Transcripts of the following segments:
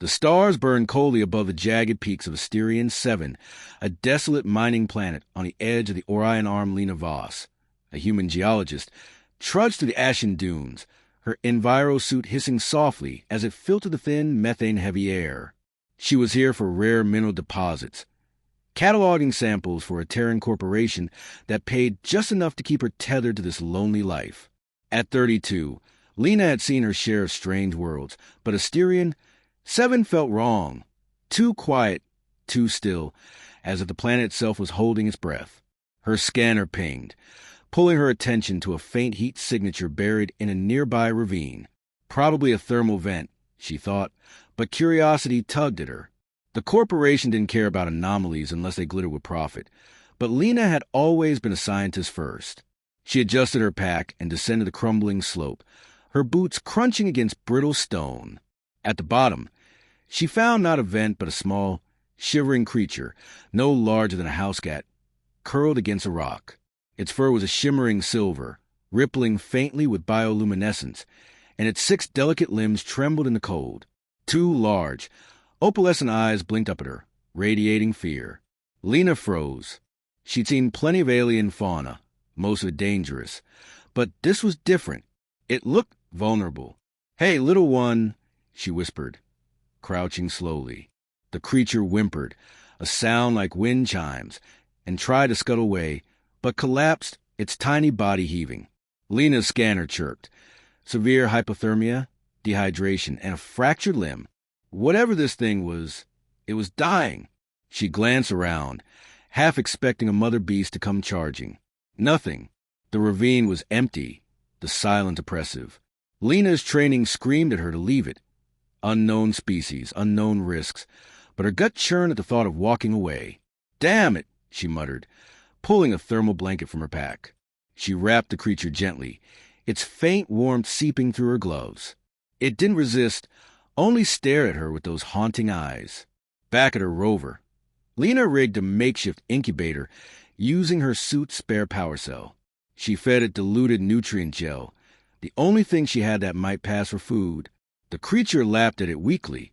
The stars burned coldly above the jagged peaks of Asterion 7, a desolate mining planet on the edge of the Orion Arm. Lena Voss, a human geologist, trudged through the ashen dunes, her envirosuit hissing softly as it filtered the thin, methane-heavy air. She was here for rare mineral deposits, cataloging samples for a Terran corporation that paid just enough to keep her tethered to this lonely life. At 32, Lena had seen her share of strange worlds, but Asterion 7 felt wrong. Too quiet, too still, as if the planet itself was holding its breath. Her scanner pinged, pulling her attention to a faint heat signature buried in a nearby ravine. Probably a thermal vent, she thought, but curiosity tugged at her. The corporation didn't care about anomalies unless they glittered with profit, but Lena had always been a scientist first. She adjusted her pack and descended the crumbling slope, her boots crunching against brittle stone. At the bottom, she found not a vent but a small, shivering creature, no larger than a house cat, curled against a rock. Its fur was a shimmering silver, rippling faintly with bioluminescence, and its 6 delicate limbs trembled in the cold. 2 large, opalescent eyes blinked up at her, radiating fear. Lena froze. She'd seen plenty of alien fauna, most of it dangerous, but this was different. It looked vulnerable. "Hey, little one," she whispered, crouching slowly. The creature whimpered, a sound like wind chimes, and tried to scuttle away, but collapsed, its tiny body heaving. Lena's scanner chirped. Severe hypothermia, dehydration, and a fractured limb. Whatever this thing was, it was dying. She glanced around, half expecting a mother beast to come charging. Nothing. The ravine was empty, the silence oppressive. Lena's training screamed at her to leave it. Unknown species, unknown risks, but her gut churned at the thought of walking away. "Damn it," she muttered, pulling a thermal blanket from her pack. She wrapped the creature gently, its faint warmth seeping through her gloves. It didn't resist, only stared at her with those haunting eyes. Back at her rover, Lena rigged a makeshift incubator using her suit's spare power cell. She fed it diluted nutrient gel, the only thing she had that might pass for food. The creature lapped at it weakly,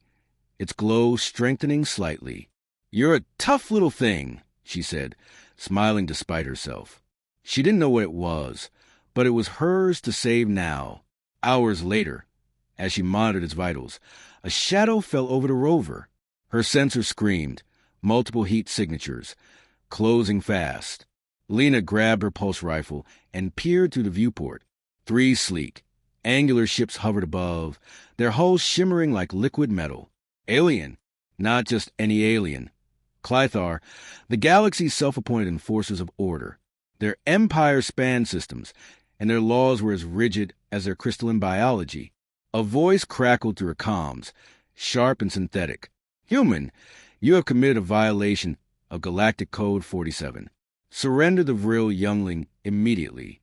its glow strengthening slightly. "You're a tough little thing," she said, smiling despite herself. She didn't know what it was, but it was hers to save now. Hours later, as she monitored its vitals, a shadow fell over the rover. Her sensor screamed, multiple heat signatures, closing fast. Lena grabbed her pulse rifle and peered through the viewport. 3 sleek, angular ships hovered above, their hulls shimmering like liquid metal. Alien, not just any alien. Klythar, the galaxy's self-appointed enforcers of order. Their empire spanned systems, and their laws were as rigid as their crystalline biology. A voice crackled through her comms, sharp and synthetic. "Human, you have committed a violation of Galactic Code 47. Surrender the Vrill youngling immediately."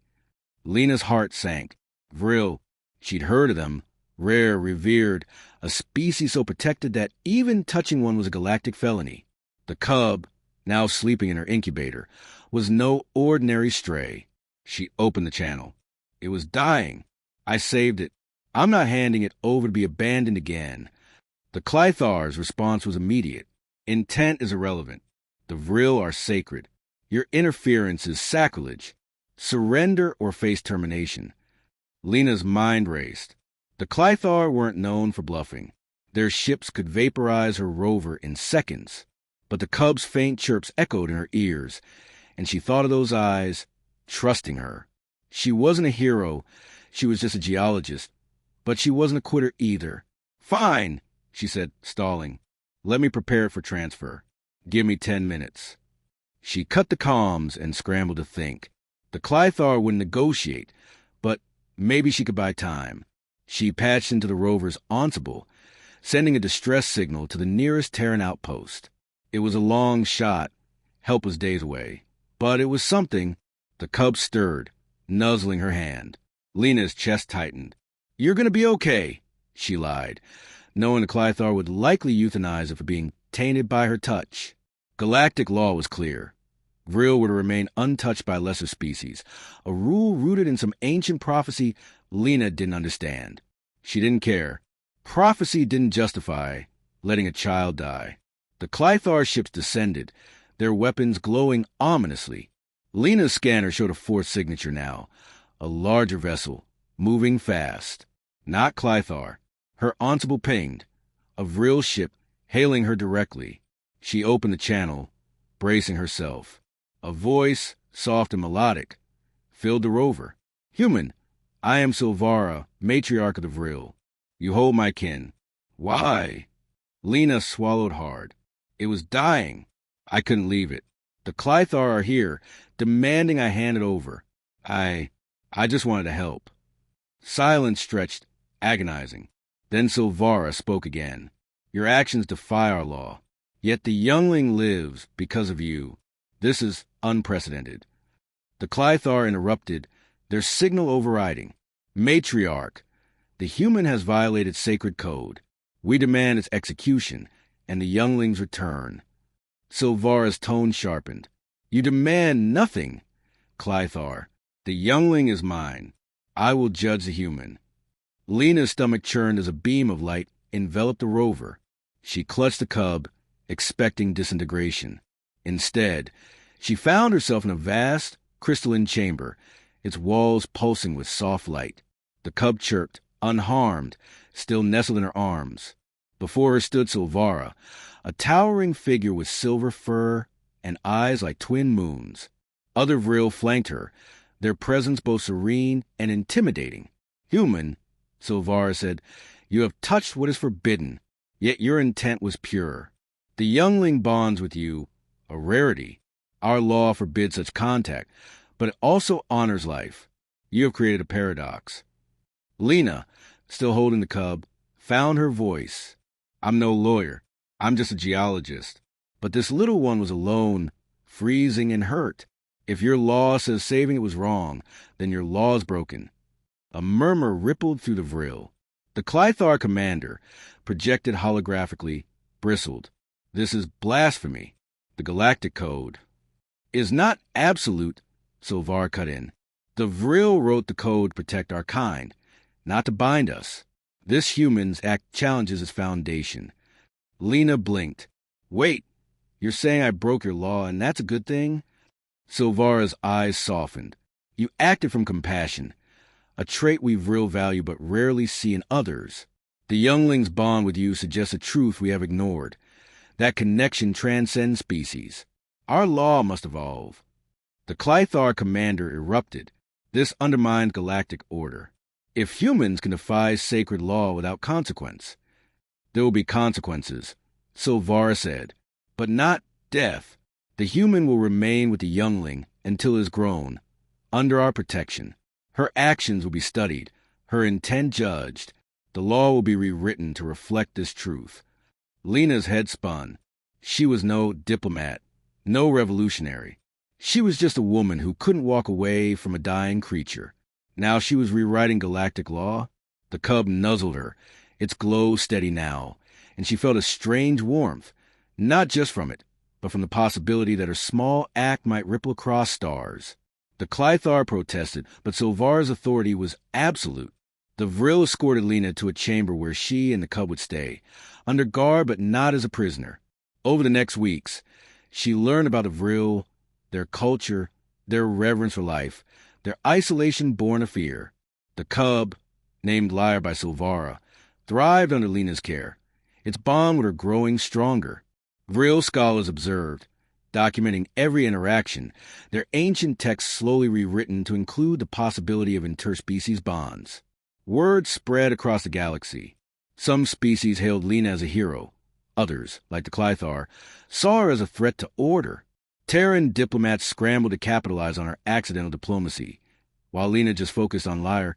Lena's heart sank. Vrill, she'd heard of them, rare, revered, a species so protected that even touching one was a galactic felony. The cub, now sleeping in her incubator, was no ordinary stray. She opened the channel. "It was dying. I saved it. I'm not handing it over to be abandoned again." The Klythar's response was immediate. "Intent is irrelevant. The Vrill are sacred. Your interference is sacrilege. Surrender or face termination." Lena's mind raced. The Klythar weren't known for bluffing. Their ships could vaporize her rover in seconds. But the cub's faint chirps echoed in her ears, and she thought of those eyes, trusting her. She wasn't a hero, she was just a geologist, but she wasn't a quitter either. "Fine," she said, stalling. "Let me prepare it for transfer. Give me 10 minutes. She cut the comms and scrambled to think. The Klythar would negotiate, but maybe she could buy time. She patched into the rover's untouchable, sending a distress signal to the nearest Terran outpost. It was a long shot. Help was days away. But it was something. The cub stirred, nuzzling her hand. Lena's chest tightened. "You're going to be okay," she lied, knowing the Klythar would likely euthanize her for being tainted by her touch. Galactic law was clear. Vrill were to remain untouched by lesser species, a rule rooted in some ancient prophecy Lena didn't understand. She didn't care. Prophecy didn't justify. letting a child die. The Klythar ships descended, their weapons glowing ominously. Lena's scanner showed a fourth signature now, a larger vessel, moving fast. Not Klythar. Her untouchable pinged, a Vrill ship hailing her directly. She opened the channel, bracing herself. A voice, soft and melodic, filled the rover. "Human, I am Silvara, matriarch of the Vrill. You hold my kin." "Why?" Lena swallowed hard. "It was dying. I couldn't leave it. The Klythar are here, demanding I hand it over. I just wanted to help." Silence stretched, agonizing. Then Silvara spoke again. "Your actions defy our law. Yet the youngling lives because of you. This is unprecedented." The Klythar interrupted, their signal overriding. "Matriarch, the human has violated sacred code. We demand its execution and the youngling's return." Silvara's tone sharpened. "You demand nothing." "Klythar, the youngling is mine. I will judge the human." Lena's stomach churned as a beam of light enveloped the rover. She clutched the cub, expecting disintegration. Instead, she found herself in a vast, crystalline chamber, its walls pulsing with soft light. The cub chirped, unharmed, still nestled in her arms. Before her stood Silvara, a towering figure with silver fur and eyes like twin moons. Other Vrill flanked her, their presence both serene and intimidating. "Human," Silvara said, "you have touched what is forbidden, yet your intent was pure. The youngling bonds with you, a rarity. Our law forbids such contact, but it also honors life. You have created a paradox." Lena, still holding the cub, found her voice. "I'm no lawyer. I'm just a geologist. But this little one was alone, freezing and hurt. If your law says saving it was wrong, then your law is broken." A murmur rippled through the Vrill. The Klythar commander, projected holographically, bristled. "This is blasphemy. The Galactic code is not absolute," Silvar cut in. "The Vrill wrote the code to protect our kind, not to bind us. This human's act challenges its foundation." Lena blinked. "Wait, you're saying I broke your law and that's a good thing?" Silvara's eyes softened. "You acted from compassion, a trait we Vrill value but rarely see in others. The youngling's bond with you suggests a truth we have ignored. That connection transcends species. Our law must evolve." The Klythar commander erupted. "This undermines galactic order. If humans can defy sacred law without consequence, there will be consequences," Silvara said, "but not death. The human will remain with the youngling until it is grown, under our protection. Her actions will be studied, her intent judged. The law will be rewritten to reflect this truth." Lena's head spun. She was no diplomat, no revolutionary. She was just a woman who couldn't walk away from a dying creature. Now she was rewriting galactic law. The cub nuzzled her, its glow steady now, and she felt a strange warmth, not just from it, but from the possibility that her small act might ripple across stars. The Klythar protested, but Silvara's authority was absolute. The Vrill escorted Lena to a chamber where she and the cub would stay, under guard but not as a prisoner. Over the next weeks, she learned about the Vrill, their culture, their reverence for life, their isolation born of fear. The cub, named Lyre by Silvara, thrived under Lena's care, its bond with her growing stronger. Vrill scholars observed, documenting every interaction, their ancient texts slowly rewritten to include the possibility of interspecies bonds. Word spread across the galaxy. Some species hailed Lena as a hero. Others, like the Klythar, saw her as a threat to order. Terran diplomats scrambled to capitalize on her accidental diplomacy, while Lena just focused on Lyre,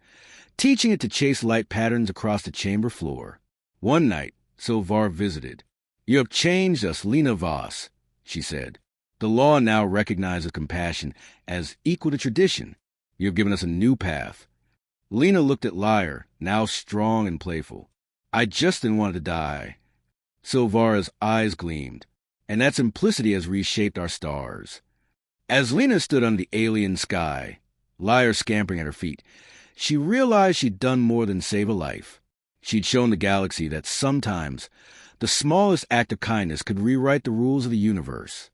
teaching it to chase light patterns across the chamber floor. One night, Silvar visited. "You have changed us, Lena Voss," she said. "The law now recognizes compassion as equal to tradition. You have given us a new path." Lena looked at Lyre, now strong and playful. "I just didn't want to die." Silvara's eyes gleamed. "And that simplicity has reshaped our stars." As Lena stood under the alien sky, Lyre scampering at her feet, she realized she'd done more than save a life. She'd shown the galaxy that sometimes The smallest act of kindness could rewrite the rules of the universe.